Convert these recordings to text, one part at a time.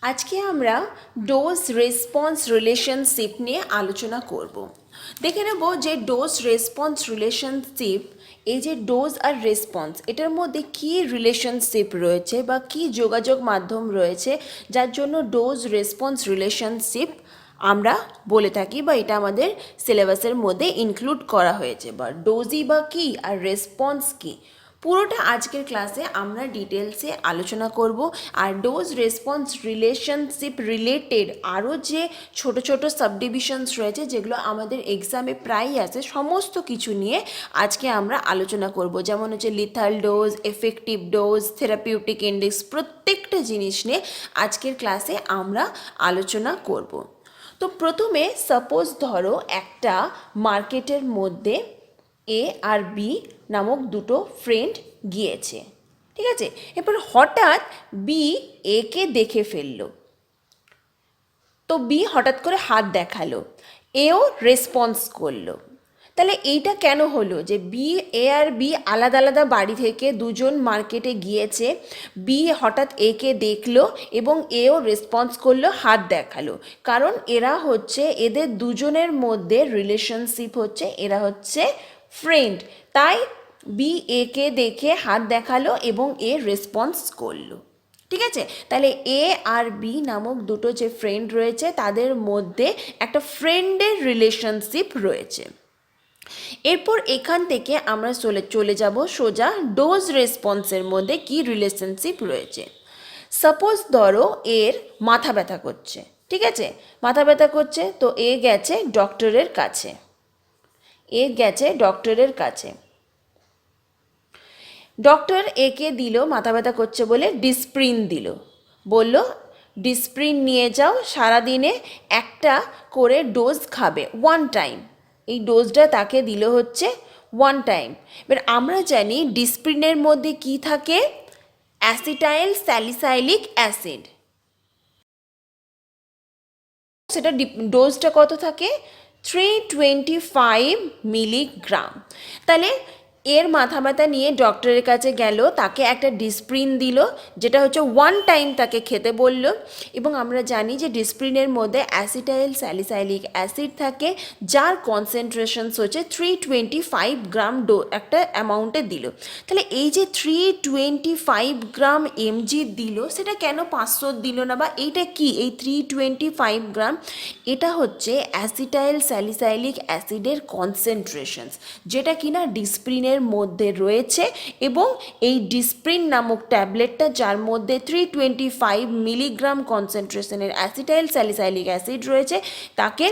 আজকে আমরা dose response relationship নিয়ে আলোচনা করব। দেখে নেব যে ডোজ রেসপন্স রিলেশনশিপ, এই যে ডোজ আর রেসপন্স, এটার মধ্যে কী রিলেশনশিপ রয়েছে বা কী যোগাযোগ মাধ্যম রয়েছে যার জন্য ডোজ রেসপন্স রিলেশনশিপ আমরা বলে থাকি বা এটা আমাদের সিলেবাসের মধ্যে ইনক্লুড করা হয়েছে। বা ডোজই বা কী আর রেসপন্স কী, পুরোটা আজকের ক্লাসে আমরা ডিটেলসে আলোচনা করব। আর ডোজ রেসপন্স রিলেশনশিপ রিলেটেড আরও যে ছোট ছোট সাবডিভিশনস রয়েছে যেগুলো আমাদের এক্সামে প্রায়ই আসে, সমস্ত কিছু নিয়ে আজকে আমরা আলোচনা করব। যেমন হচ্ছে lethal dose, effective dose, therapeutic index, প্রত্যেকটা জিনিস নিয়ে আজকের ক্লাসে আমরা আলোচনা করব। তো প্রথমে সাপোজ ধরো একটা মার্কেটের মধ্যে এ আর বি নামক দুটো ফ্রেন্ড গিয়েছে, ঠিক আছে। এবার হঠাৎ বি একে দেখে ফেললো, তো বি হঠাৎ করে হাত দেখালো, এও রেসপন্স করলো। তাহলে এইটা কেন হলো যে এ আর বি আলাদা আলাদা বাড়ি থেকে দুজন মার্কেটে গিয়েছে, বি হঠাৎ একে দেখলো এবং এও রেসপন্স করলো, হাত দেখালো। কারণ এরা হচ্ছে, এদের দুজনের মধ্যে রিলেশনশিপ হচ্ছে, এরা হচ্ছে ফ্রেন্ড। তাই বি একে দেখে হাত দেখালো এবং এ রেসপন্স করলো, ঠিক আছে। তাহলে এ আর বি নামক দুটো যে ফ্রেন্ড রয়েছে তাদের মধ্যে একটা ফ্রেন্ডের রিলেশনশিপ রয়েছে। এরপর এখান থেকে আমরা চলে যাব সোজা ডোজ রেসপন্সের মধ্যে কি রিলেশনশিপ রয়েছে। সাপোজ ধরো এর মাথা ব্যথা করছে, ঠিক আছে, মাথা ব্যথা করছে, তো এ গেছে ডক্টরের কাছে। ডক্টর একে দিল, মাথা ব্যথা করছে বলে ডিসপ্রিন দিল, বলল ডিসপ্রিন নিয়ে যাও, সারাদিনে একটা করে ডোজ খাবে, ওয়ান টাইম। এই ডোজটা তাকে দিল হচ্ছে ওয়ান টাইম। এবার আমরা জানি ডিসপ্রিনের মধ্যে কি থাকে, অ্যাসিটাইল স্যালিসাইলিক অ্যাসিড। সেটা ডোজটা কত থাকে, 325 মিলিগ্রাম। তাহলে এর মাথা ব্যথা নিয়ে ডক্টরের কাছে গেল, তাকে একটা ডিসপ্রিন দিল, যেটা হচ্ছে ওয়ান টাইম তাকে খেতে বলল। এবং আমরা জানি যে ডিসপ্রিনের মধ্যে অ্যাসিটাইল স্যালিসাইলিক অ্যাসিড থাকে, যার কনসেন্ট্রেশনস হচ্ছে 325 গ্রাম একটা অ্যামাউন্টে দিল। তাহলে এই যে 325 গ্রাম এমজি দিল, সেটা কেন 500 দিল না, বা এইটা কি, এই 325 গ্রাম, এটা হচ্ছে অ্যাসিটাইল স্যালিসাইলিক অ্যাসিডের কনসেন্ট্রেশনস, যেটা কিনা ডিসপ্রিনের মধ্যে রয়েছে। এবং এই ডিসপ্রিন নামক ট্যাবলেটটা, যার মধ্যে 325 মিলিগ্রাম কনসেন্ট্রেশনের অ্যাসিটাইল স্যালিসাইলিক অ্যাসিড রয়েছে, তাকে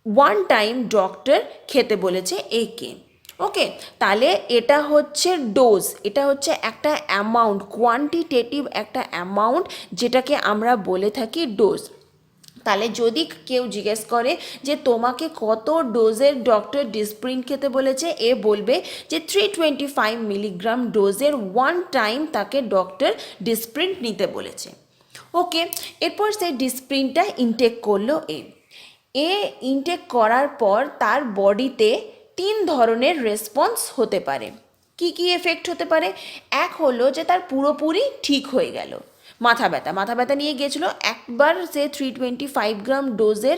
ওয়ান টাইম ডক্টর খেতে বলেছে একে। ওকে, তাহলে এটা হচ্ছে ডোজ, এটা হচ্ছে একটা অ্যামাউন্ট, কোয়ান্টিটেটিভ একটা অ্যামাউন্ট, যেটাকে আমরা বলে থাকি ডোজ। তাহলে যদি কেউ জিজ্ঞেস করে যে তোমাকে কত ডোজের ডক্টর ডিসপ্রিন খেতে বলেছে, এ বলবে যে 325 মিলিগ্রাম ডোজের ওয়ান টাইম তাকে ডক্টর ডিসপ্রিন নিতে বলেছে। ওকে, এরপর সেই ডিসপ্রিনটা ইনটেক করলো এ ইনটেক করার পর তার বডিতে 3 ধরনের রেসপন্স হতে পারে। কি কি এফেক্ট হতে পারে, এক হলো যে তার পুরোপুরি ঠিক হয়ে গেল, মাথা ব্যথা নিয়ে গেছিলো, একবার সে 325 গ্রাম ডোজের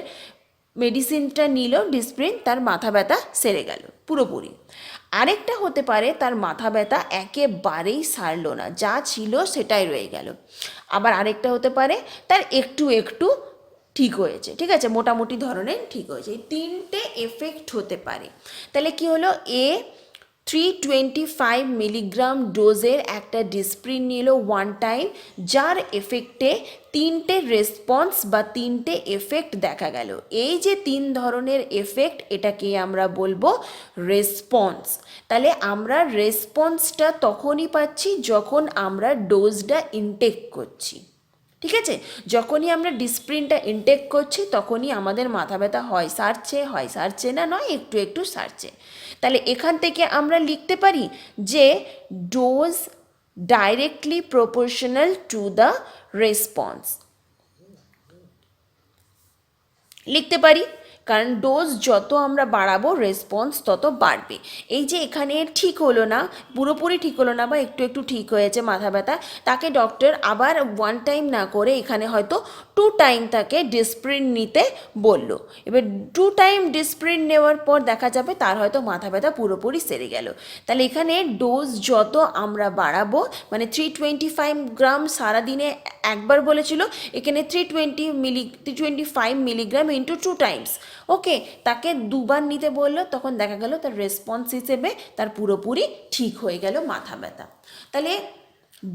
মেডিসিনটা নিল ডিসপ্রিন, তার মাথা ব্যথা সেরে গেল পুরোপুরি। আরেকটা হতে পারে তার মাথা ব্যথা একেবারেই সারলো না, যা ছিল সেটাই রয়ে গেল। আবার আরেকটা হতে পারে তার একটু একটু ঠিক হয়েছে, ঠিক আছে, মোটামুটি ধরনের ঠিক হয়েছে। এই 3টে এফেক্ট হতে পারে। তাহলে কি হলো, 325 মিলিগ্রাম ডোজের একটা ডিসপ্রিন নিল ওয়ান টাইম, যার এফেক্টে 3টে রেসপন্স বা 3টে এফেক্ট দেখা গেল। এই যে 3 ধরনের এফেক্ট, এটাকে আমরা বলবো রেসপন্স। তাহলে আমরা রেসপন্সটা তখনই পাচ্ছি যখন আমরা ডোজটা ইনটেক করছি, ঠিক আছে। যখনই আমরা ডিসপ্রিনটা ইনটেক করছি তখনই আমাদের মাথা ব্যথা হয় সারছে না, নয় একটু একটু সারছে। তাহলে এখান থেকে আমরা লিখতে পারি যে dose directly proportional to the response, লিখতে পারি। কারণ ডোজ যত আমরা বাড়াবো রেসপন্স তত বাড়বে। এই যে এখানে ঠিক হলো না, পুরোপুরি ঠিক হলো না বা একটু একটু ঠিক হয়েছে মাথা ব্যথা, তাকে ডক্টর আবার 1 টাইম না করে এখানে হয়তো 2 টাইম তাকে ডিসপ্রিন নিতে বললো। এবার 2 টাইম ডিসপ্রিন নেওয়ার পর দেখা যাবে তার হয়তো মাথা ব্যথা পুরোপুরি সেরে গেল। তাহলে এখানে ডোজ যত আমরা বাড়াবো, মানে 325 গ্রাম সারাদিনে একবার বলেছিল, এখানে 325 মিলিগ্রাম ইন্টু 2 টাইমস, ওকে, তাকে দুবার নিতে বললো। তখন দেখা গেল তার রেসপন্স হিসেবে তার পুরোপুরি ঠিক হয়ে গেল মাথা ব্যথা। তাহলে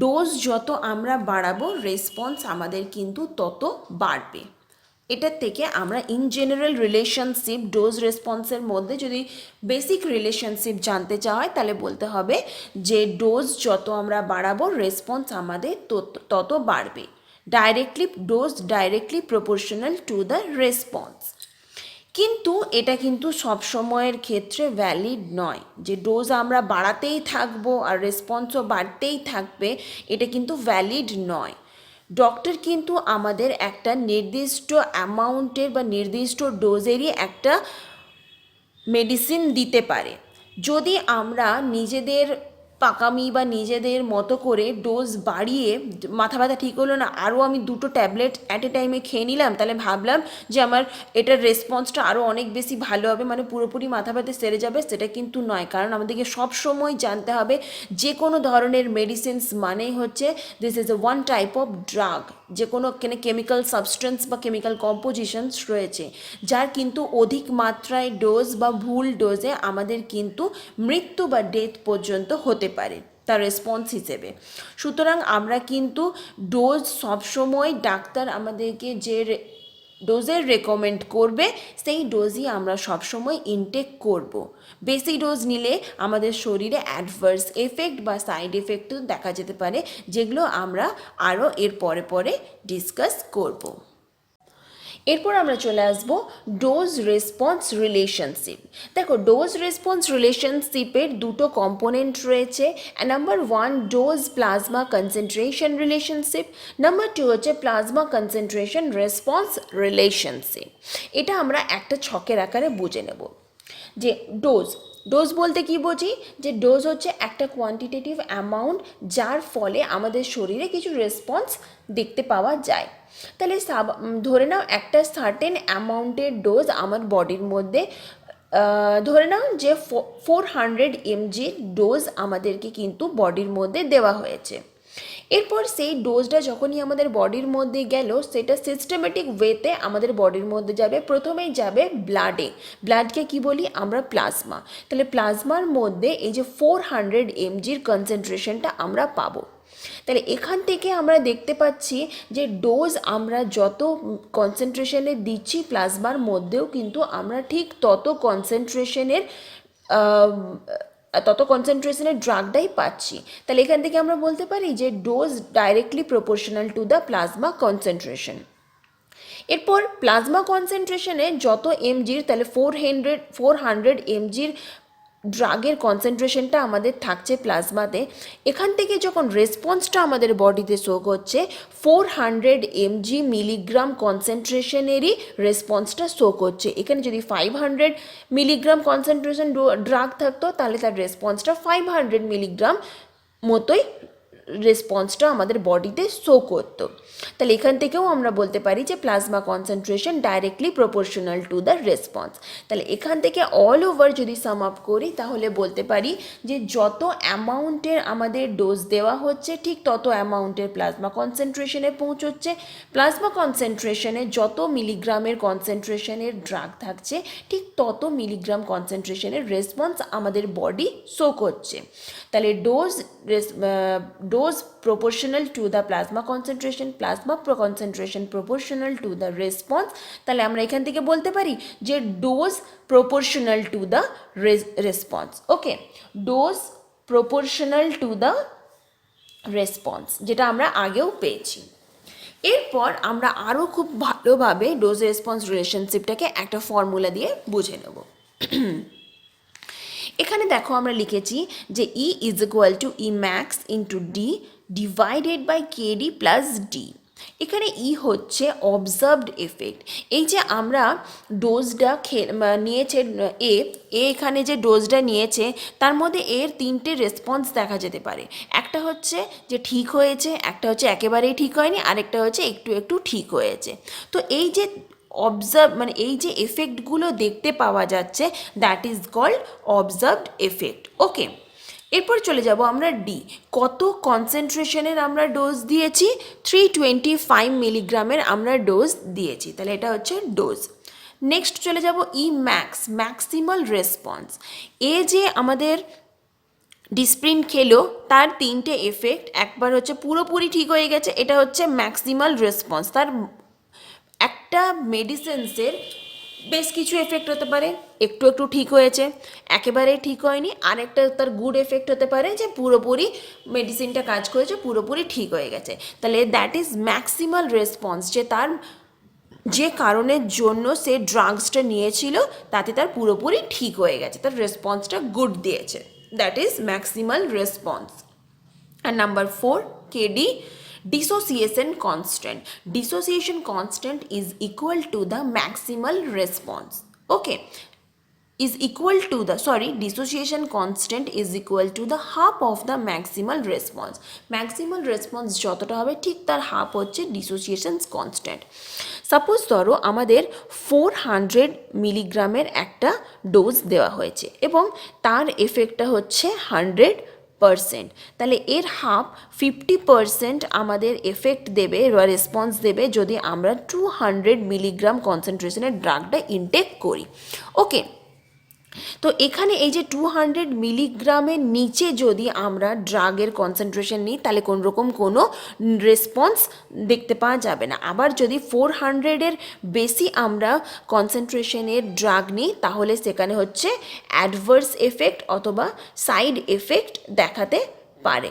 ডোজ যত আমরা বাড়াবো রেসপন্স আমাদের কিন্তু তত বাড়বে। এটার থেকে আমরা ইন জেনারেল রিলেশনশিপ ডোজ রেসপন্সের মধ্যে যদি বেসিক রিলেশনশিপ জানতে চাওয়া হয় তাহলে বলতে হবে যে ডোজ যত আমরা বাড়াবো রেসপন্স আমাদের তত বাড়বে। Dose directly proportional to the response. কিন্তু এটা কিন্তু সব সময়ের ক্ষেত্রে ভ্যালিড নয় যে ডোজ আমরা বাড়াতেই থাকবো আর রেসপন্সও বাড়তেই থাকবে, এটা কিন্তু ভ্যালিড নয়। ডক্টর কিন্তু আমাদের একটা নির্দিষ্ট অ্যামাউন্টের বা নির্দিষ্ট ডোজেরই একটা মেডিসিন দিতে পারে। যদি আমরা নিজেদের পাকামি বা নিজেদের মতো করে ডোজ বাড়িয়ে মাথা ব্যথা ঠিক হলো না, আরও আমি 2টো ট্যাবলেট অ্যাট এ টাইমে খেয়ে নিলাম, তাহলে ভাবলাম যে আমার এটার রেসপন্সটা আরও অনেক বেশি ভালো হবে, মানে পুরোপুরি মাথা ব্যথা সেরে যাবে, সেটা কিন্তু নয়। কারণ আমাদেরকে সব সময় জানতে হবে যে কোনো ধরনের মেডিসিনস মানেই হচ্ছে this is a one type of drug, যে কোনো কেমিক্যাল সাবস্টেন্স বা কেমিক্যাল কম্পোজিশনস রয়েছে যার কিন্তু অধিক মাত্রায় ডোজ বা ভুল ডোজে আমাদের কিন্তু মৃত্যু বা ডেথ পর্যন্ত হতে পারে তার রেসপন্স হিসেবে। সুতরাং আমরা কিন্তু ডোজ সবসময় ডাক্তার আমাদেরকে যে ডোজের রেকমেন্ড করবে সেই ডোজই আমরা সবসময় ইনটেক করব। বেশি ডোজ নিলে আমাদের শরীরে অ্যাডভার্স এফেক্ট বা সাইড এফেক্টও দেখা যেতে পারে, যেগুলো আমরা আরও এর পরে পরে ডিসকাস করব। এরপর আমরা চলে আসবো ডোজ রেসপন্স রিলেশনশিপ। দেখো, ডোজ রেসপন্স রিলেশনশিপের 2টো কম্পোনেন্ট রয়েছে। Number 1 dose plasma concentration relationship, number 2 হচ্ছে প্লাজমা কনসেন্ট্রেশন রেসপন্স রিলেশনশিপ। এটা আমরা একটা ছকের আকারে বুঝে নেব যে ডোজ বলতে কি বুঝি, যে ডোজ হচ্ছে একটা কোয়ান্টিটেটিভ অ্যামাউন্ট যার ফলে আমাদের শরীরে কিছু রেসপন্স দেখতে পাওয়া যায়। তাহলে ধরে নাও একটা সার্টেন অ্যামাউন্টের ডোজ আমার বডির মধ্যে, ধরে নাও যে 400 mg ডোজ আমাদেরকে কিন্তু বডির মধ্যে দেওয়া হয়েছে। এরপর সেই ডোজটা যখনই আমাদের বডির মধ্যে গেল, সেটা সিস্টেমেটিক ওয়েতে আমাদের বডির মধ্যে যাবে। প্রথমেই যাবে ব্লাডকে কি বলি আমরা প্লাজমা। তাহলে প্লাজমার মধ্যে এই যে 400 mgর কনসেন্ট্রেশনটা আমরা পাবো। তাহলে এখান থেকে আমরা দেখতে পাচ্ছি যে ডোজ আমরা যত কনসেন্ট্রেশনে দিচ্ছি প্লাজমার মধ্যেও কিন্তু আমরা ঠিক তত কনসেন্ট্রেশনের ড্রাগটাই পাচ্ছি। তাহলে এখান থেকে আমরা বলতে পারি যে dose directly proportional to the plasma concentration. এরপর প্লাজমা কনসেন্ট্রেশনে যত এমজির, তাহলে 400 এমজির ড্রাগের কনসেন্ট্রেশনটা আমাদের থাকছে প্লাজমাতে। এখান থেকে যখন রেসপন্সটা আমাদের বডিতে শো করছে 400 mg মিলিগ্রাম কনসেন্ট্রেশনেরই রেসপন্সটা শো করছে। এখানে যদি 500 মিলিগ্রাম কনসেন্ট্রেশন ড্রাগ থাকতো তাহলে তার রেসপন্সটা 500 মিলিগ্রাম মতোই রেসপন্সটা আমাদের বডিতে শো করতো। তাহলে এখান থেকেও আমরা বলতে পারি যে plasma concentration directly proportional to the response. তাহলে এখান থেকে অল ওভার যদি সাম আপ করি তাহলে বলতে পারি যে যত অ্যামাউন্টের আমাদের ডোজ দেওয়া হচ্ছে ঠিক তত অ্যামাউন্টের প্লাজমা কনসেন্ট্রেশনে পৌঁছচ্ছে। প্লাজমা কনসেন্ট্রেশনে যত মিলিগ্রামের কনসেন্ট্রেশনের ড্রাগ থাকছে ঠিক তত মিলিগ্রাম কনসেন্ট্রেশনের রেসপন্স আমাদের বডি শো করছে। তাহলে dose proportional to the plasma concentration, plasma concentration proportional to the response। তাহলে আমরা এখান থেকে বলতে পারি যে dose proportional to the response। Okay, dose proportional to the response যেটা আমরা আগেও পেয়েছি। এরপর আমরা আরও খুব ভালোভাবে ডোজ রেসপন্স রিলেশনশিপটাকে একটা ফর্মুলা দিয়ে বুঝে নেব। এখানে দেখো আমরা লিখেছি যে E is equal to E max into D divided by KD plus D. এখানে ই হচ্ছে অবজার্ভড এফেক্ট। এই যে আমরা ডোজটা নিয়েছে এ এখানে যে ডোজটা নিয়েছে তার মধ্যে এর তিনটে রেসপন্স দেখা যেতে পারে। একটা হচ্ছে যে ঠিক হয়েছে, একটা হচ্ছে একেবারেই ঠিক হয়নি, আরেকটা হচ্ছে একটু একটু ঠিক হয়েছে। তো এই যে মানে এই যে এফেক্টগুলো দেখতে পাওয়া যাচ্ছে, that is called observed effect. Okay, এরপর চলে যাব আমরা ডি। কত কনসেন্ট্রেশনের আমরা ডোজ দিয়েছি? 325 মিলিগ্রামের আমরা ডোজ দিয়েছি, তাহলে এটা হচ্ছে ডোজ। নেক্সট চলে যাব ই ম্যাক্স, ম্যাক্সিমাল রেসপন্স। এ যে আমাদের ডিসপ্রিন খেলো তার তিনটে এফেক্ট, একবার হচ্ছে পুরোপুরি ঠিক হয়ে গেছে, এটা হচ্ছে ম্যাক্সিমাল রেসপন্স। তার একটা মেডিসিনসের বেশ কিছু এফেক্ট হতে পারে, একটু একটু ঠিক হয়েছে, একেবারে ঠিক হয়নি, আরেকটা তার গুড এফেক্ট হতে পারে যে পুরোপুরি মেডিসিনটা কাজ করেছে, পুরোপুরি ঠিক হয়ে গেছে। তাহলে দ্যাট ইজ ম্যাক্সিমাল রেসপন্স, যে তার যে কারণের জন্য সে ড্রাগসটা নিয়েছিল তাতে তার পুরোপুরি ঠিক হয়ে গেছে, তার রেসপন্সটা গুড দিয়েছে, দ্যাট ইজ ম্যাক্সিমাল রেসপন্স। আর number 4 KD, dissociation constant. Dissociation constant is equal to the maximal response. Okay, is equal to the, sorry, dissociation constant is equal to the half of the maximal response. Maximal response যতটা হবে ঠিক তার half হচ্ছে dissociation constant. Suppose ধরো আমাদের 400 মিলিগ্রামের একটা dose দেওয়া হয়েছে এবং তার এফেক্টটা হচ্ছে 100%, তাহলে এর হাফ 50% আমাদের এফেক্ট দেবে বা রেসপন্স দেবে যদি আমরা 200 মিলিগ্রাম কনসেন্ট্রেশনের ড্রাগটা ইনটেক করি। ওকে, তো এখানে এই যে 200 মিলিগ্রামের নিচে যদি আমরা ড্রাগের কনসেন্ট্রেশন নিই তাহলে কোন রকম কোনো রেসপন্স দেখতে পাওয়া যাবে না। আবার যদি 400-এর বেশি আমরা কনসেন্ট্রেশনের ড্রাগ নিই তাহলে সেখানে হচ্ছে অ্যাডভার্স এফেক্ট অথবা সাইড এফেক্ট দেখাতে পারে।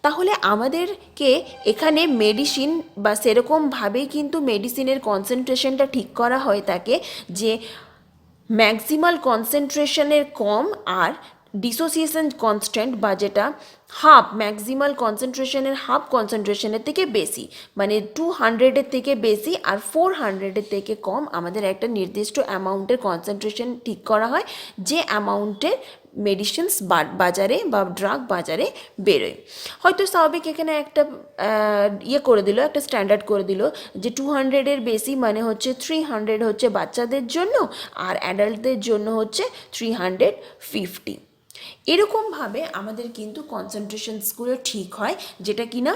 তাহলে আমাদেরকে এখানে মেডিসিন বা সেরকমভাবেই কিন্তু মেডিসিনের কনসেন্ট্রেশনটা ঠিক করা হয় থাকে যে ম্যাক্সিমাল কনসেন্ট্রেশনের কম আর ডিসোসিয়েশন কনস্ট্যান্ট বা যেটা হাফ, ম্যাক্সিমাল কনসেন্ট্রেশনের হাফ কনসেন্ট্রেশনের থেকে বেশি, মানে 200-এর থেকে বেশি আর 400-এর থেকে কম আমাদের একটা নির্দিষ্ট অ্যামাউন্টের কনসেন্ট্রেশন ঠিক করা হয়, যে অ্যামাউন্টের মেডিসিনস বাজারে বা ড্রাগ বাজারে বেরোয়। হয়তো স্বাভাবিক এখানে একটা করে দিল, একটা স্ট্যান্ডার্ড করে দিল যে 200-এর বেশি মানে হচ্ছে 300 হচ্ছে বাচ্চাদের জন্য আর অ্যাডাল্টদের জন্য হচ্ছে 350। এরকমভাবে আমাদের কিন্তু কনসেন্ট্রেশনসগুলো ঠিক হয়, যেটা কিনা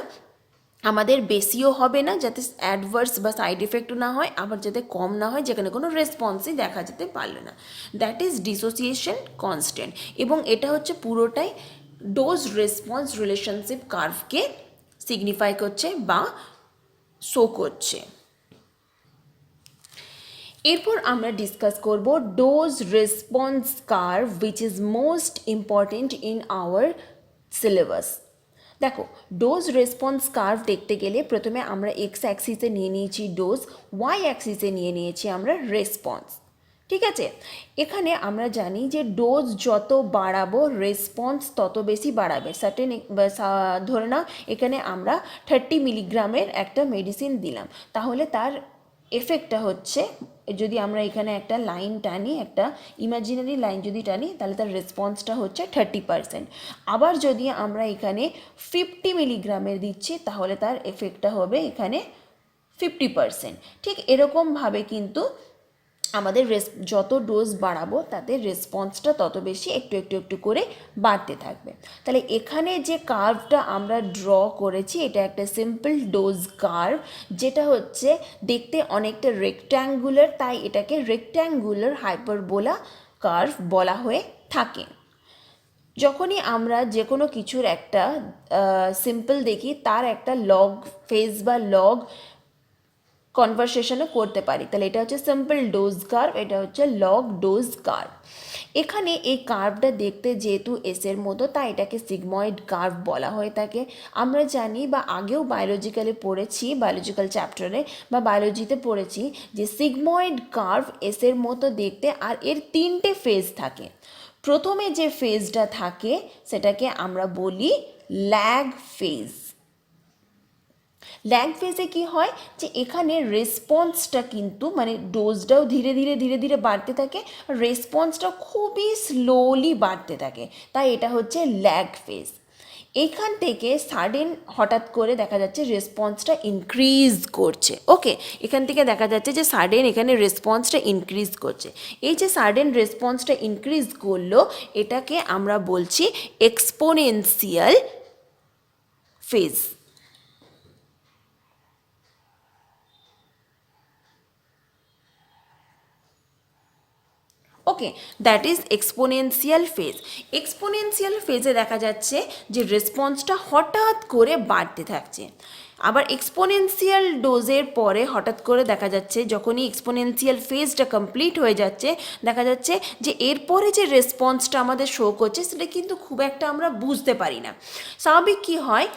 আমাদের বেশিও হবে না যাতে অ্যাডভার্স বা সাইড এফেক্টও না হয়, আবার যাতে কম না হয় যেখানে কোনো রেসপন্সই দেখা যেতে পারলো না, দ্যাট ইজ ডিসোসিয়েশন কনস্ট্যান্ট। এবং এটা হচ্ছে পুরোটাই ডোজ রেসপন্স রিলেশনশিপ কার্ভকে সিগনিফাই করছে বা শো করছে। এরপর আমরা ডিসকাস করব dose response curve which is most important in our syllabus. দেখো, ডোজ রেসপন্স কার্ভ দেখতে গেলে প্রথমে আমরা এক্স অ্যাক্সিসে নিয়ে নিয়েছি ডোজ, ওয়াই অ্যাক্সিসে নিয়ে নিয়েছি আমরা রেসপন্স। ঠিক আছে, এখানে আমরা জানি যে ডোজ যত বাড়াবো রেসপন্স তত বেশি বাড়াবে। সার্টেন ধরে নাও এখানে আমরা 30 মিলিগ্রামের একটা মেডিসিন দিলাম, তাহলে তার এফেক্টটা হচ্ছে, যদি আমরা এখানে একটা লাইন টানি, একটা ইমাজিনারি লাইন যদি টানি তাহলে তার রেসপন্সটা হচ্ছে 30%। আবার যদি আমরা এখানে 50 মিলিগ্রামের দিচ্ছি তাহলে তার এফেক্টটা হবে এখানে 50%। ঠিক এরকমভাবে কিন্তু আমাদের যত ডোজ বাড়াবো তাতে রেসপন্সটা তত বেশি একটু একটু একটু করে বাড়তে থাকবে। তাহলে এখানে যে কার্ভটা আমরা ড্র করেছি এটা একটা সিম্পল ডোজ কার্ভ, যেটা হচ্ছে দেখতে অনেকটা রেক্ট্যাঙ্গুলার, তাই এটাকে রেক্ট্যাঙ্গুলার হাইপারবোলা কার্ভ বলা হয়ে থাকে। যখনই আমরা যে কোনো কিছুর একটা সিম্পল দেখি তার একটা লগ ফেজ বা লগ কনভারসেশনও করতে পারি, তাহলে এটা হচ্ছে সিম্পল ডোজ কার্ভ, এটা হচ্ছে লগ ডোজ কার্ভ। এখানে এই কার্ভটা দেখতে যেহেতু এসের মতো তাই এটাকে সিগময়েড কার্ভ বলা হয়ে থাকে। আমরা জানি বা আগেও বায়োলজিক্যালে পড়েছি, বায়োলজিক্যাল চ্যাপ্টারে বা বায়োলজিতে পড়েছি যে সিগময়েড কার্ভ এসের মতো দেখতে, আর এর 3টে ফেজ থাকে। প্রথমে যে ফেজটা থাকে সেটাকে আমরা বলি ল্যাগ ফেজ। ল্যাগ ফেজে কি হয় যে এখানে রেসপন্সটা কিন্তু মানে ডোজটাও ধীরে ধীরে ধীরে ধীরে বাড়তে থাকে, রেসপন্সটা খুবই স্লোলি বাড়তে থাকে, তাই এটা হচ্ছে ল্যাগ ফেজ। এইখান থেকে সাডেন হঠাৎ করে দেখা যাচ্ছে রেসপন্সটা ইনক্রিজ করছে। ওকে, এখান থেকে দেখা যাচ্ছে যে সাডেন এখানে রেসপন্সটা ইনক্রিজ করছে। এই যে সাডেন রেসপন্সটা ইনক্রিজ করলো এটাকে আমরা বলছি exponential phase. Okay, that is exponential phase. Exponential ফেজে দেখা যাচ্ছে যে রেসপন্সটা হঠাৎ করে বাড়তে থাকছে। আবার এক্সপোনেনশিয়াল ডোজের পরে হঠাৎ করে দেখা যাচ্ছে যখনই এক্সপোনেনশিয়াল ফেজটা কমপ্লিট হয়ে যাচ্ছে দেখা যাচ্ছে যে এরপরে যে রেসপন্সটা আমাদের শো করছে সেটা কিন্তু খুব একটা আমরা বুঝতে পারি না। স্বাভাবিক কী হয়,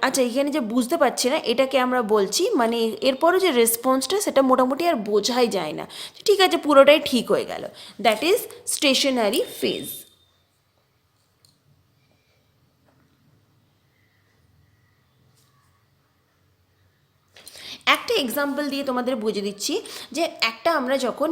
আচ্ছা এখানে যে বুঝতে পারছি না এটাকে আমরা বলছি মানে এরপরে যে রেসপন্সটা সেটা মোটামুটি আর বোঝাই যায় না, ঠিক আছে পুরোটাই ঠিক হয়ে গেল, দ্যাট ইজ স্টেশনারি ফেজ। একটা এক্সাম্পল দিয়ে তোমাদের বুঝিয়ে দিচ্ছি যে একটা আমরা যখন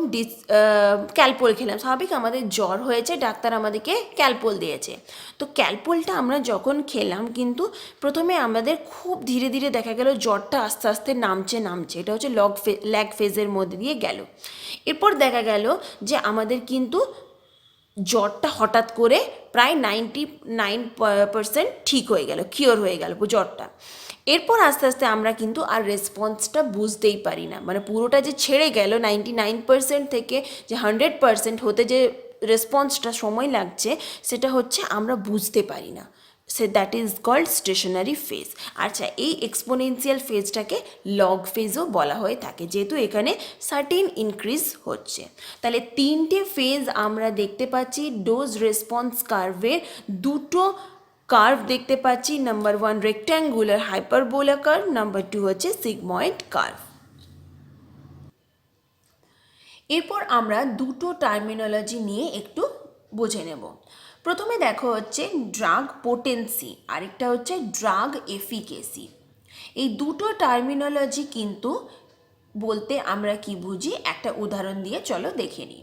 ক্যালপোল খেলাম, স্বাভাবিক আমাদের জ্বর হয়েছে, ডাক্তার আমাদেরকে ক্যালপোল দিয়েছে, তো ক্যালপোলটা আমরা যখন খেলাম কিন্তু প্রথমে আমাদের খুব ধীরে ধীরে দেখা গেল জ্বরটা আস্তে আস্তে নামছে, এটা হচ্ছে ল্যাগ ফেজের মধ্যে দিয়ে গেল। এরপর দেখা গেল যে আমাদের কিন্তু জ্বরটা হঠাৎ করে প্রায় 99% ঠিক হয়ে গেল, কিওর হয়ে গেল জ্বরটা। এরপর আস্তে আস্তে আমরা কিন্তু আর রেসপন্সটা বুঝতেই পারি না, মানে পুরোটা যে ছেড়ে গেল 99% থেকে যে 100% হতে যে রেসপন্সটা সময় লাগছে সেটা হচ্ছে আমরা বুঝতে পারি না, সে that is called stationary phase. আচ্ছা, এই এক্সপোনেনশিয়াল ফেজটাকে লগ ফেজও বলা হয়ে থাকে যেহেতু এখানে সার্টেন ইনক্রিজ হচ্ছে। তাহলে তিনটে ফেজ আমরা দেখতে পাচ্ছি, ডোজ রেসপন্স কার্ভের দুটো কার্ভ দেখতে পাচ্ছি, number 1 rectangular hyperbola curve, number 2 হচ্ছে সিগময়েড কার্ভ। এরপর আমরা দুটো টার্মিনোলজি নিয়ে একটু বুঝে নেব। প্রথমে দেখো হচ্ছে ড্রাগ পোটেন্সি, আরেকটা হচ্ছে ড্রাগ এফিকেসি। এই দুটো টার্মিনোলজি কিন্তু বলতে আমরা কি বুঝি একটা উদাহরণ দিয়ে চলো দেখে নিই।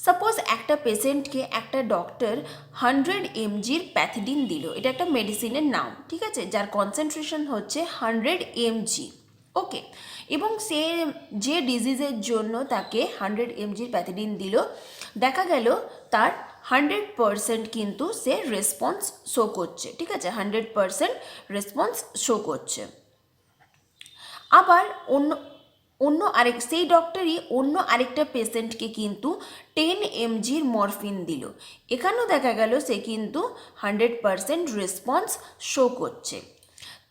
সাপোজ একটা পেশেন্টকে একটা ডক্টর 100 mgর প্যাথিডিন দিল, এটা একটা মেডিসিনের নাম, ঠিক আছে, যার কনসেন্ট্রেশন হচ্ছে 100 mg। ওকে, এবং সে যে ডিজিজের জন্য তাকে 100 mgর প্যাথিডিন দিল, দেখা গেল তার 100% কিন্তু সে রেসপন্স শো করছে, ঠিক আছে, 100% রেসপন্স শো করছে। আবার অন্য আরেক সেই ডক্টরই অন্য আরেকটা পেশেন্টকে কিন্তু 10 mgর মরফিন দিল, এখানেও দেখা গেল সে কিন্তু 100% রেসপন্স শো করছে।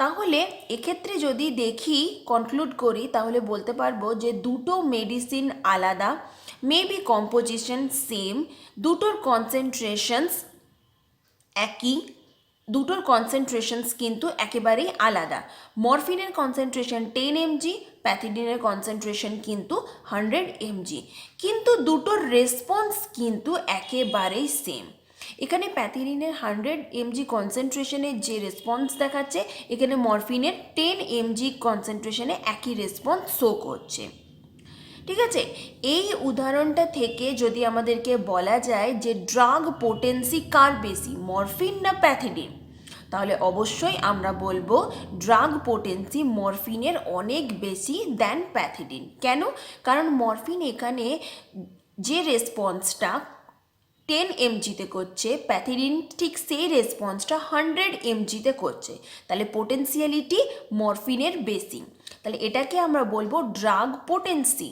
তাহলে এক্ষেত্রে যদি দেখি কনক্লুড করি তাহলে বলতে পারবো যে দুটো মেডিসিন আলাদা, মেবি কম্পোজিশন সেম, দুটোর কনসেন্ট্রেশনস একই, দুটোর কনসেন্ট্রেশনস কিন্তু একেবারেই আলাদা। মরফিনের কনসেন্ট্রেশন 10 mg, প্যাথিডিনের কনসেন্ট্রেশন কিন্তু 100 mg, কিন্তু দুটোর রেসপন্স কিন্তু একেবারেই সেম। এখানে প্যাথিডিনের 100 mg কনসেন্ট্রেশনের যে রেসপন্স দেখাচ্ছে এখানে মরফিনের 10 mg কনসেন্ট্রেশনে একই রেসপন্স শো করছে, ঠিক আছে। এই উদাহরণটা থেকে যদি আমাদেরকে বলা যায় যে ড্রাগ পোটেন্সি কার বেশি, মরফিন না প্যাথিডিন, তাহলে অবশ্যই আমরা বলবো ড্রাগ পোটেন্সি মরফিনের অনেক বেশি দ্যান প্যাথিডিন। কেন? কারণ মরফিন এখানে যে রেসপন্সটা 10 mgতে করছে, প্যাথিডিন ঠিক সেই রেসপন্সটা 100 mgতে করছে, তাহলে পোটেন্সিয়ালিটি মরফিনের বেশি, তাহলে এটাকে আমরা বলবো ড্রাগ পোটেন্সি।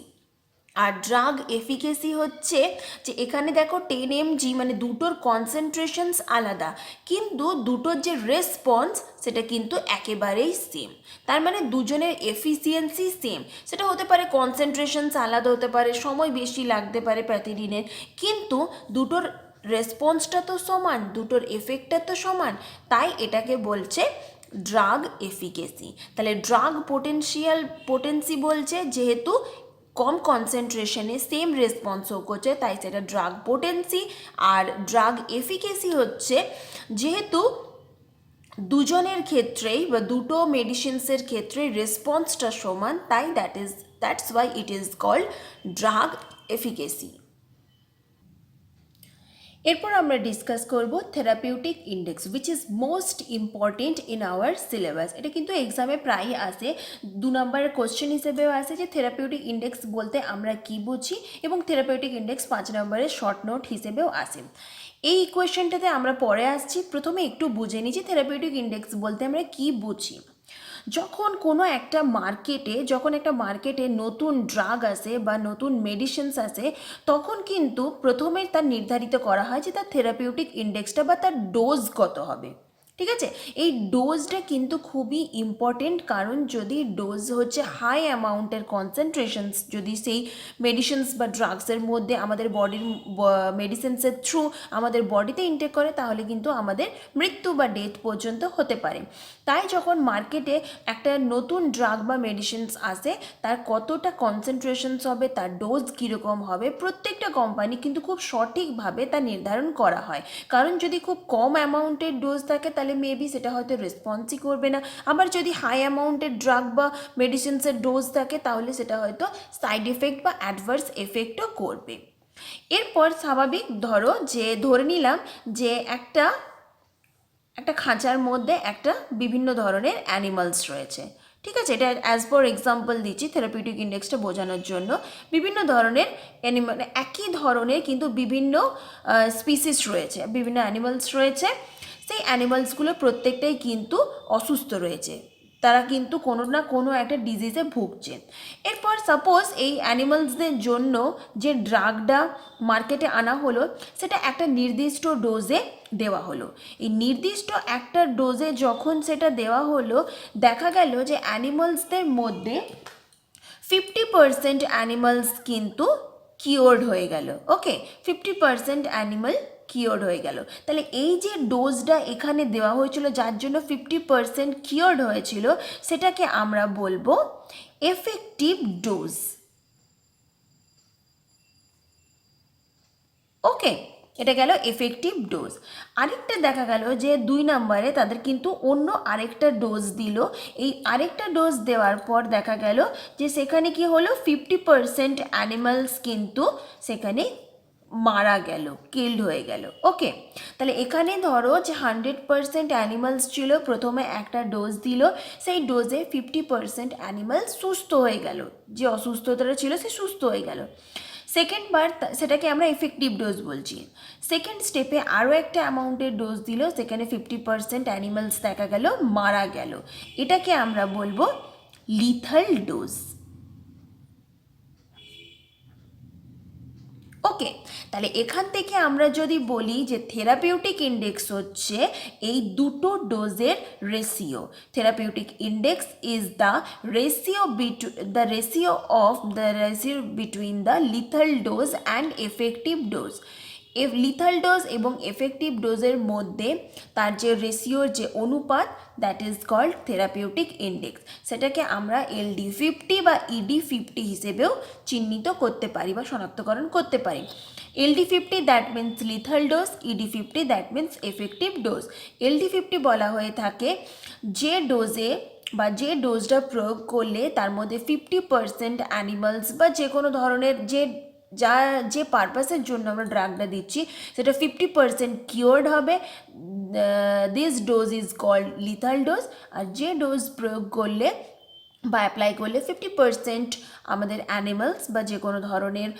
আর ড্রাগ এফিকেসি হচ্ছে যে এখানে দেখো 10 mg মানে দুটোর কনসেন্ট্রেশনস আলাদা কিন্তু দুটোর যে রেসপন্স সেটা কিন্তু একেবারেই সেম, তার মানে দুজনের এফিসিয়েন্সি সেম। সেটা হতে পারে কনসেন্ট্রেশনস আলাদা হতে পারে, সময় বেশি লাগতে পারে প্যাথিডিনের, কিন্তু দুটোর রেসপন্সটা তো সমান, দুটোর এফেক্টটা তো সমান, তাই এটাকে বলছে ড্রাগ এফিকেসি। তাহলে ড্রাগ পোটেন্সি বলছে যেহেতু কম কনসেন্ট্রেশনে সেম রেসপন্স শো করছে তাই সেটা ড্রাগ পোটেন্সি। আর ড্রাগ এফিকেসি হচ্ছে যেহেতু দুজনের ক্ষেত্রেই বা দুটো মেডিসিনসের ক্ষেত্রে রেসপন্সটা সমান, তাই that's why it is called drug efficacy. এরপর আমরা ডিসকাস করব therapeutic index, which is most important in our syllabus. এটা কিন্তু এক্সামে প্রায়ই আসে, 2 নম্বরের কোশ্চেন হিসেবেও আসে যে থেরাপিউটিক ইন্ডেক্স বলতে আমরা কি বুঝি, এবং থেরাপিউটিক ইন্ডেক্স 5 নম্বরের শর্ট নোট হিসেবেও আসে। এই কোয়েশ্চেনটাতে আমরা পরে আসছি, প্রথমে একটু বুঝে নিই যে থেরাপিউটিক ইন্ডেক্স বলতে আমরা কি বুঝি। যখন একটা মার্কেটে নতুন ড্রাগ আসে বা নতুন মেডিসিনস আসে, তখন কিন্তু প্রথমে তার নির্ধারিত করা হয় যে তার থেরাপিউটিক ইন্ডেক্সটা বা তার ডোজ কত হবে। ঠিক আছে, এই ডোজটা কিন্তু খুবই ইম্পর্টেন্ট, কারণ যদি ডোজ হচ্ছে হাই অ্যামাউন্টের কনসেন্ট্রেশনস যদি সেই মেডিসিনস বা ড্রাগসের মধ্যে আমাদের বডির মেডিসিনসের থ্রু আমাদের বডিতে ইনটেক করে, তাহলে কিন্তু আমাদের মৃত্যু বা ডেথ পর্যন্ত হতে পারে। তাই যখন মার্কেটে একটা নতুন ড্রাগ বা মেডিসিনস আসে, তার কতটা কনসেন্ট্রেশনস হবে, তার ডোজ কীরকম হবে, প্রত্যেকটা কোম্পানি কিন্তু খুব সঠিকভাবে তা নির্ধারণ করা হয়। কারণ যদি খুব কম অ্যামাউন্টের ডোজ থাকে, তাহলে মেবি সেটা হয়তো রেসপন্সই করবে না। আবার যদি হাই অ্যামাউন্টের ড্রাগ বা মেডিসিনসের ডোজ থাকে, তাহলে সেটা হয়তো সাইড এফেক্ট বা অ্যাডভার্স এফেক্টও করবে। এরপর স্বাভাবিক ধরে নিলাম যে একটা খাঁচার মধ্যে বিভিন্ন ধরনের অ্যানিমালস রয়েছে। ঠিক আছে, এটা অ্যাজ ফর এক্সাম্পল দিচ্ছি থেরাপিউটিক ইন্ডেক্সটা বোঝানোর জন্য। বিভিন্ন ধরনের অ্যানিমাল, একই ধরনের কিন্তু বিভিন্ন স্পিসিস রয়েছে, বিভিন্ন অ্যানিমালস রয়েছে। সেই অ্যানিমালসগুলো প্রত্যেকটাই কিন্তু অসুস্থ রয়েছে, তারা কিন্তু কোনো না কোনো একটা ডিজিজে ভুগছে। এরপর সাপোজ এই অ্যানিমালসদের জন্য যে ড্রাগটা মার্কেটে আনা হলো, সেটা একটা নির্দিষ্ট ডোজে দেওয়া হলো। এই নির্দিষ্ট একটা ডোজে যখন সেটা দেওয়া হলো, দেখা গেল যে অ্যানিমালসদের মধ্যে 50% অ্যানিমালস কিন্তু কিওর্ড হয়ে গেল। ওকে, 50% অ্যানিমাল কিওর্ড হয়ে গেল। তাহলে এই যে ডোজটা এখানে দেওয়া হয়েছিল, যার জন্য 50% কিওর্ড হয়েছিল, সেটাকে আমরা বলবো এফেক্টিভ ডোজ। ওকে, এটা গেল এফেক্টিভ ডোজ। আরেকটা দেখা গেল যে 2 নম্বরে তাদের কিন্তু অন্য আরেকটা ডোজ দিল। এই আরেকটা ডোজ দেওয়ার পর দেখা গেল যে সেখানে কি হলো, 50% অ্যানিমালস কিন্তু সেখানে মারা গেল, কিল্ড হয়ে গেল। ওকে, তাহলে এখানে ধরো যে 100% অ্যানিমালস ছিল, প্রথমে একটা ডোজ দিল, সেই ডোজে 50% অ্যানিমালস সুস্থ হয়ে গেল, যে অসুস্থতাটা ছিল সে সুস্থ হয়ে গেল। সেকেন্ড বার সেটাকে আমরা এফেক্টিভ ডোজ বলছি। সেকেন্ড স্টেপে আরও একটা অ্যামাউন্টের ডোজ দিল, সেখানে 50% অ্যানিমালস দেখা গেল মারা গেল, এটাকে আমরা বলবো লিথাল ডোজ। ওকে, তাহলে এখান থেকে আমরা যদি বলি যে থেরাপিউটিক ইন্ডেক্স হচ্ছে এই দুটো ডোজের ratio. Therapeutic index is the ratio between the lethal dose and effective dose. Lethal dose এবং এফেক্টিভ ডোজের মধ্যে তার যে রেশিওর যে অনুপাত, that is called therapeutic index. সেটাকে আমরা LD50 বা ED50 হিসেবেও চিহ্নিত করতে পারি বা শনাক্তকরণ করতে পারি। LD50 that means lethal dose, ED50 that means effective dose. LD50 বলা হয়ে থাকে যে ডোজে বা যে ডোজটা প্রয়োগ করলে তার মধ্যে 50% অ্যানিমালস বা যে কোনো ধরনের যে পারপাসের জন্য আমরা ড্রাগটা দিচ্ছি সেটা 50% কিওর্ড হবে, this dose is called lethal dose. আর যে ডোজ প্রয়োগ করলে বা অ্যাপ্লাই করলে 50% আমাদের অ্যানিমালস বা যে কোনো ধরনের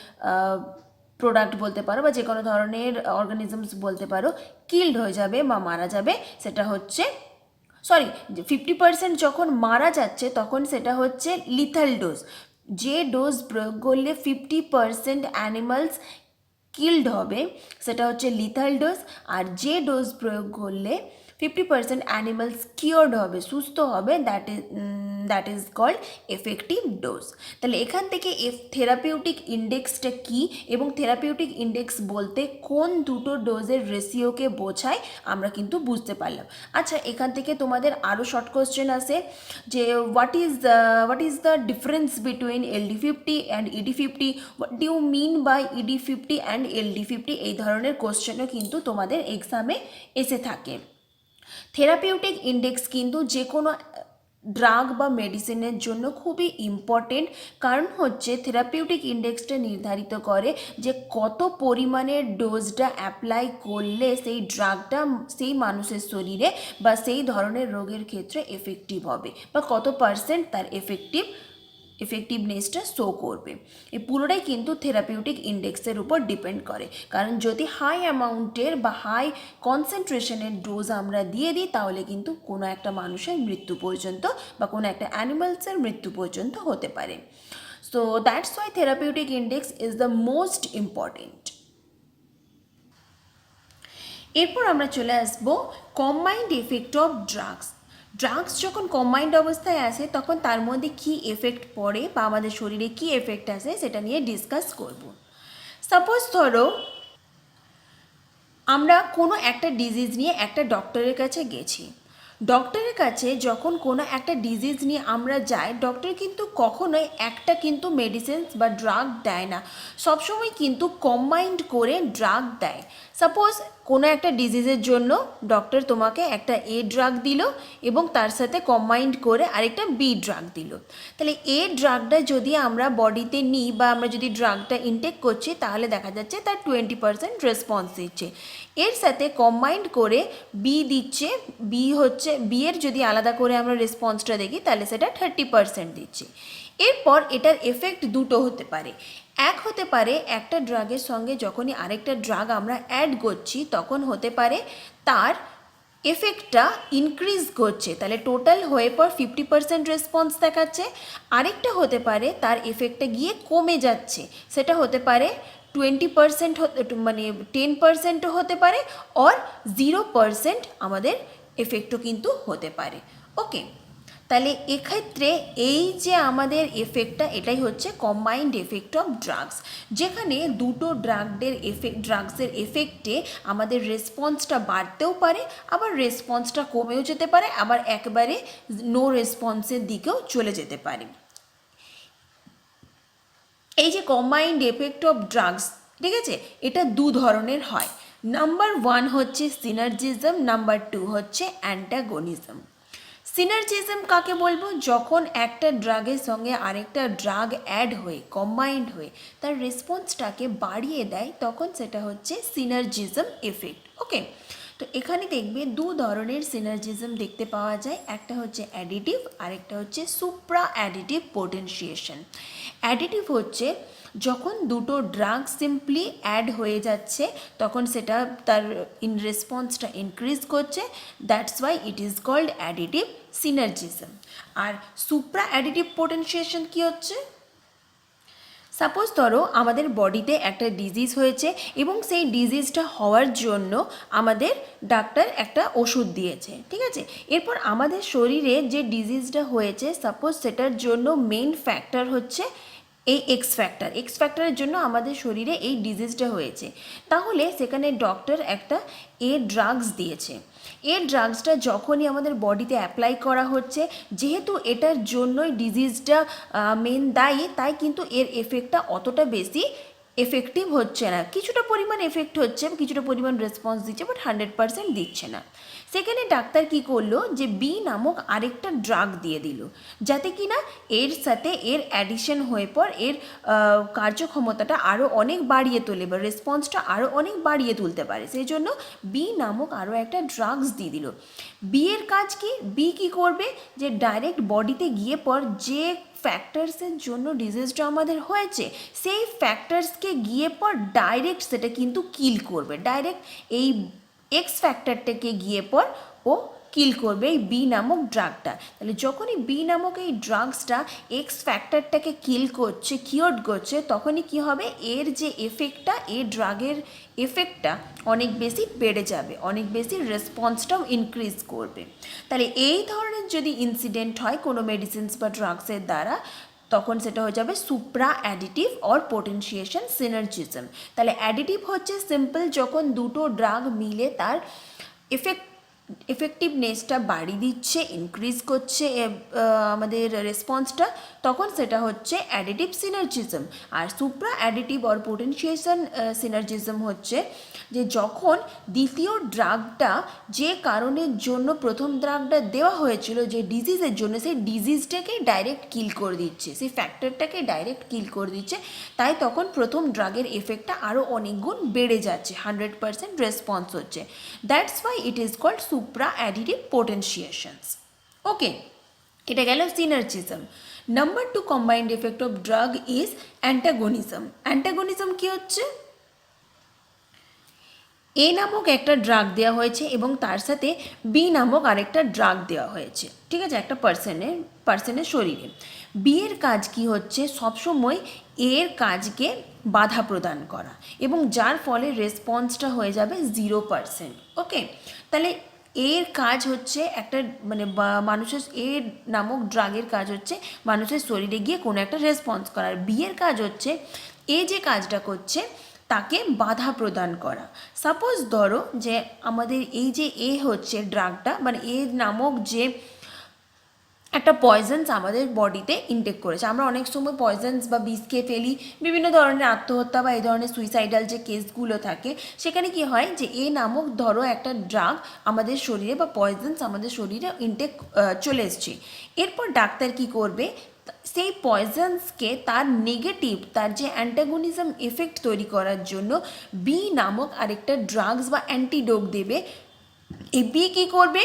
প্রোডাক্ট বলতে পারো বা যে কোনো ধরনের অর্গানিজমস বলতে পারো কিল্ড হয়ে যাবে বা মারা যাবে, সেটা হচ্ছে 50% যখন মারা যাচ্ছে তখন সেটা হচ্ছে লিথাল ডোজ। যে ডোজ প্রয়োগ করলে 50% অ্যানিমালস কিল্ড হবে সেটা হচ্ছে লিথাল ডোজ। আর যে ডোজ প্রয়োগ করলে 50% অ্যানিমালস কিওর্ড হবে, সুস্থ হবে, that is called effective dose. তাহলে এখান থেকে থেরাপিউটিক ইন্ডেক্সটা কী এবং থেরাপিউটিক ইন্ডেক্স বলতে কোন দুটো ডোজের রেশিওকে বোঝায় আমরা কিন্তু বুঝতে পারলাম। আচ্ছা, এখান থেকে তোমাদের আরও শর্ট কোশ্চেন আসে যে what is the difference between LD50 and ED50, what do you mean by ED50 and LD50, এই ধরনের কোশ্চেনও কিন্তু তোমাদের এক্সামে এসে থাকে। থেরাপিউটিক ইন্ডেক্স কিন্তু যে কোনো ড্রাগ বা মেডিসিনের জন্য খুবই ইম্পর্টেন্ট, কারণ হচ্ছে থেরাপিউটিক ইন্ডেক্সটা নির্ধারিত করে যে কত পরিমাণের ডোজটা অ্যাপ্লাই করলে সেই ড্রাগটা সেই মানুষের শরীরে বা সেই ধরনের রোগের ক্ষেত্রে এফেক্টিভ হবে বা কত পার্সেন্ট তার এফেক্টিভনেসটা শো করবে। এই পুরোটাই কিন্তু থেরাপিউটিক ইন্ডেক্সের উপর ডিপেন্ড করে, কারণ যদি হাই অ্যামাউন্টের বা হাই কনসেন্ট্রেশনের ডোজ আমরা দিয়ে দিই তাহলে কিন্তু কোনো একটা মানুষের মৃত্যু পর্যন্ত বা কোনো একটা অ্যানিমালসের মৃত্যু পর্যন্ত হতে পারে। So that's why therapeutic index is the most important. এরপর আমরা চলে আসবো কম্বাইন্ড এফেক্ট অফ ড্রাগস যখন কম্বাইন্ড অবস্থায় আসে তখন তার মধ্যে কী এফেক্ট পড়ে বা আমাদের শরীরে কী এফেক্ট আসে সেটা নিয়ে ডিসকাস করব। সাপোজ ধরো আমরা কোনো একটা ডিজিজ নিয়ে একটা ডক্টরের কাছে গেছি। ডক্টরের কাছে যখন কোনো একটা ডিজিজ নিয়ে আমরা যাই, ডক্টর কিন্তু কখনোই একটা কিন্তু মেডিসিনস বা ড্রাগ দেয় না, সবসময় কিন্তু কম্বাইন্ড করে ড্রাগ দেয়। সাপোজ কোনো একটা ডিজিজের জন্য ডক্টর তোমাকে একটা এ ড্রাগ দিল এবং তার সাথে কম্বাইন্ড করে আরেকটা বি ড্রাগ দিল। তাহলে এ ড্রাগটা যদি আমরা বডিতে নিই বা আমরা যদি ড্রাগটা ইনটেক করছি তাহলে দেখা যাচ্ছে তার 20% রেসপন্স দিচ্ছে। এর সাথে কম্বাইন্ড করে বি দিচ্ছে, বি এর যদি আলাদা করে আমরা রেসপন্সটা দেখি তাহলে সেটা 30% দিচ্ছে। এরপর এটার এফেক্ট দুটো হতে পারে। এক হতে পারে একটা ড্রাগের সঙ্গে যখনই আরেকটা ড্রাগ আমরা অ্যাড করছি তখন হতে পারে তার এফেক্টটা ইনক্রিজ করছে, তাহলে টোটাল হয়ে পর 50% রেসপন্স দেখাচ্ছে। আরেকটা হতে পারে তার এফেক্টটা গিয়ে কমে যাচ্ছে, সেটা হতে পারে 20% মানে 10%ও হতে পারে, অর 0% আমাদের এফেক্টও কিন্তু হতে পারে। ওকে, তাহলে এক্ষেত্রে এই যে আমাদের এফেক্টটা এটাই হচ্ছে কম্বাইন্ড এফেক্ট অফ ড্রাগস, যেখানে দুটো ড্রাগসের এফেক্টে আমাদের রেসপন্সটা বাড়তেও পারে, আবার রেসপন্সটা কমেও যেতে পারে, আবার একবারে নো রেসপন্সের দিকেও চলে যেতে পারে। এই যে কম্বাইন্ড এফেক্ট অফ ড্রাগস, ঠিক আছে, এটা দু ধরনের হয়। নাম্বার 1 হচ্ছে সিনার্জিজম, নাম্বার 2 হচ্ছে অ্যান্টাগনিজম। সিনার্জিজম কাকে বলবো? যখন একটা ড্রাগের সঙ্গে আরেকটা ড্রাগ অ্যাড হয়ে কম্বাইন্ড হয়ে তার রেসপন্সটাকে বাড়িয়ে দেয় তখন সেটা হচ্ছে সিনার্জিজম এফেক্ট। ওকে, তো এখানে দেখবে দু ধরনের সিনার্জিজম দেখতে পাওয়া যায়, একটা হচ্ছে অ্যাডিটিভ আর একটা হচ্ছে সুপ্রা অ্যাডিটিভ পোটেনশিয়েশন। অ্যাডিটিভ হচ্ছে যখন দুটো ড্রাগ সিম্পলি অ্যাড হয়ে যাচ্ছে তখন সেটা তার রেসপন্সটা ইনক্রিজ করছে, that's why it is called additive synergism. আর সুপ্রা অ্যাডিটিভ পোটেনশিয়েশন কী হচ্ছে? সাপোজ ধরো আমাদের বডিতে একটা ডিজিজ হয়েছে এবং সেই ডিজিজটা হওয়ার জন্য আমাদের ডাক্তার একটা ওষুধ দিয়েছে, ঠিক আছে। এরপর আমাদের শরীরে যে ডিজিজটা হয়েছে সাপোজ সেটার জন্য মেইন ফ্যাক্টর হচ্ছে এই এক্স ফ্যাক্টরের জন্য আমাদের শরীরে এই ডিজিজটা হয়েছে, তাহলে সেখানে ডক্টর একটা ড্রাগস দিয়েছে। ড্রাগসটা যখনই আমাদের বডিতে অ্যাপ্লাই করা হচ্ছে, যেহেতু এটার জন্যই ডিজিজটা মেন দায়ী, তাই কিন্তু এর এফেক্টটা অতটা বেশি এফেক্টিভ হচ্ছে না। কিছুটা পরিমাণ এফেক্ট হচ্ছে, কিছুটা পরিমাণ রেসপন্স দিচ্ছে, বাট 100% দিচ্ছে না। সেখানে ডাক্তার কি করলো যে বি নামক আরেকটা ড্রাগ দিয়ে দিল, যাতে কি না এর সাথে এর অ্যাডিশন হয়ে পর এর কার্যক্ষমতাটা আরও অনেক বাড়িয়ে তোলে বা রেসপন্সটা আরও অনেক বাড়িয়ে তুলতে পারে। সেই জন্য বি নামক আরও একটা ড্রাগস দিয়ে দিল। বি এর কাজ কি? বি কী করবে যে ডাইরেক্ট বডিতে গিয়ে পর যে ফ্যাক্টরসের জন্য ডিজিজটা আমাদের হয়েছে সেই ফ্যাক্টরসকে গিয়ে পর ডাইরেক্ট সেটা কিন্তু কিল করবে, ডাইরেক্ট এই এক্স ফ্যাক্টরটাকে গিয়ে পর ও কিল করবে এই বি নামক ড্রাগটা। তাহলে যখনই বি নামক এই ড্রাগসটা এক্স ফ্যাক্টরটাকে কিল করছে, কিওর করছে, তখনই কি হবে, এর যে এফেক্টটা, এই ড্রাগের এফেক্টটা অনেক বেশি বেড়ে যাবে, অনেক বেশি রেসপন্সটাও ইনক্রিজ করবে। তাহলে এই ধরনের যদি ইনসিডেন্ট হয় কোনো মেডিসিনস বা ড্রাগসের দ্বারা তখন সেটা হয়ে যাবে সুপ্রা অ্যাডিটিভ অর পোটেনশিয়েশন সিনার্জিজম। তাহলে অ্যাডিটিভ হচ্ছে সিম্পল যখন দুটো ড্রাগ মিলে তার এফেক্ট এফেক্টিভনেসটা বাড়িয়ে দিচ্ছে, ইনক্রিজ করছে আমাদের রেসপন্সটা, তখন সেটা হচ্ছে অ্যাডিটিভ সিনার্জিজম। আর supra additive or potentiation synergism হচ্ছে যে যখন দ্বিতীয় ড্রাগটা যে কারণের জন্য প্রথম ড্রাগটা দেওয়া হয়েছিল, যে ডিজিজের জন্য, সেই ডিজিজটাকেই ডাইরেক্ট কিল করে দিচ্ছে, সেই ফ্যাক্টরটাকে ডাইরেক্ট কিল করে দিচ্ছে, তাই তখন প্রথম ড্রাগের এফেক্টটা আরও অনেক গুণ বেড়ে যাচ্ছে, 100% রেসপন্স হচ্ছে। That's why it is called supra additive potentiations. Okay, এটা গেল synergism. Number 2 combined effect of drug is antagonism. Antagonism কি হচ্ছে? এ নামক একটা ড্রাগ দেওয়া হয়েছে এবং তার সাথে বি নামক আরেকটা ড্রাগ দেওয়া হয়েছে, ঠিক আছে, একটা পার্সনের শরীরে। বি এর কাজ কি হচ্ছে? সবসময় এর কাজকে বাধা প্রদান করা, এবং যার ফলে রেসপন্সটা হয়ে যাবে 0%। ওকে, তাহলে এর কাজ হচ্ছে একটা মানে মানুষের, এ নামক ড্রাগের কাজ হচ্ছে মানুষের শরীরে গিয়ে কোনো একটা রেসপন্স করার। বি এর কাজ হচ্ছে এ যে কাজটা করছে তাকে বাধা প্রদান করা। সাপোজ ধরো যে আমাদের এই যে এ হচ্ছে ড্রাগটা, মানে এ নামক যে একটা পয়জেন্স আমাদের বডিতে ইনটেক করেছে। আমরা অনেক সময় পয়জেন্স বা বিষ খেয়ে ফেলি, বিভিন্ন ধরনের আত্মহত্যা বা এই ধরনের সুইসাইডাল যে কেসগুলো থাকে, সেখানে কি হয় যে এ নামক ধরো একটা ড্রাগ আমাদের শরীরে বা পয়জেন্স আমাদের শরীরে ইনটেক চলে এসছে। এরপর ডাক্তার কি করবে? সেই পয়জেন্সকে তার নেগেটিভ, তার যে অ্যান্টাগনিজম এফেক্ট তৈরি করার জন্য বি নামক আরেকটা ড্রাগস বা অ্যান্টিডোট দেবে। এই বি কী করবে?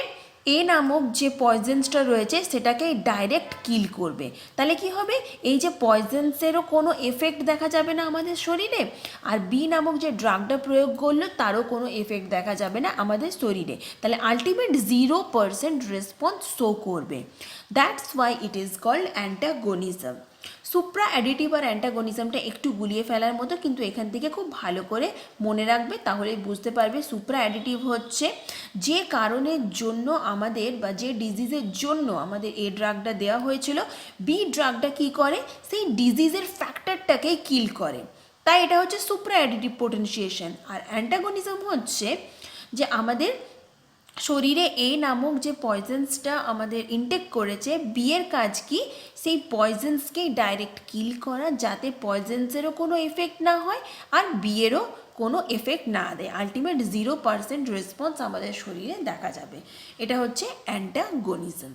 এ নামক যে পয়জেন্সটা রয়েছে সেটাকে ডাইরেক্ট কিল করবে। তাহলে কি হবে? এই যে পয়জেন্সেরও কোনো এফেক্ট দেখা যাবে না আমাদের শরীরে, আর বি নামক যে ড্রাগটা প্রয়োগ করলো তারও কোনো এফেক্ট দেখা যাবে না আমাদের শরীরে। তাহলে আলটিমেট 0% রেসপন্স শো করবে। That's why it is called antagonism. Supra additive আর অ্যান্টাগনিজমটা একটু গুলিয়ে ফেলার মতো, কিন্তু এখান থেকে খুব ভালো করে মনে রাখবে, তাহলে বুঝতে পারবে। সুপ্রা অ্যাডিটিভ হচ্ছে যে কারণের জন্য আমাদের বা যে ডিজিজের জন্য আমাদের এ ড্রাগটা দেওয়া হয়েছিল, বি ড্রাগটা কী করে? সেই ডিজিজের ফ্যাক্টরটাকেই কিল করে, তাই এটা হচ্ছে সুপ্রা অ্যাডিটিভ পোটেনশিয়েশন। আর অ্যান্টাগনিজম হচ্ছে যে আমাদের শরীরে এ নামক যে পয়জেন্সটা আমাদের ইনটেক করেছে, বি এর কাজ কি? সেই পয়জেন্সকেই ডাইরেক্ট কিল করা, যাতে পয়জেন্সেরও কোনো এফেক্ট না হয় আর বি এরও কোনো এফেক্ট না দেয়। আলটিমেট 0% রেসপন্স আমাদের শরীরে দেখা যাবে। এটা হচ্ছে অ্যান্টাগনিজম।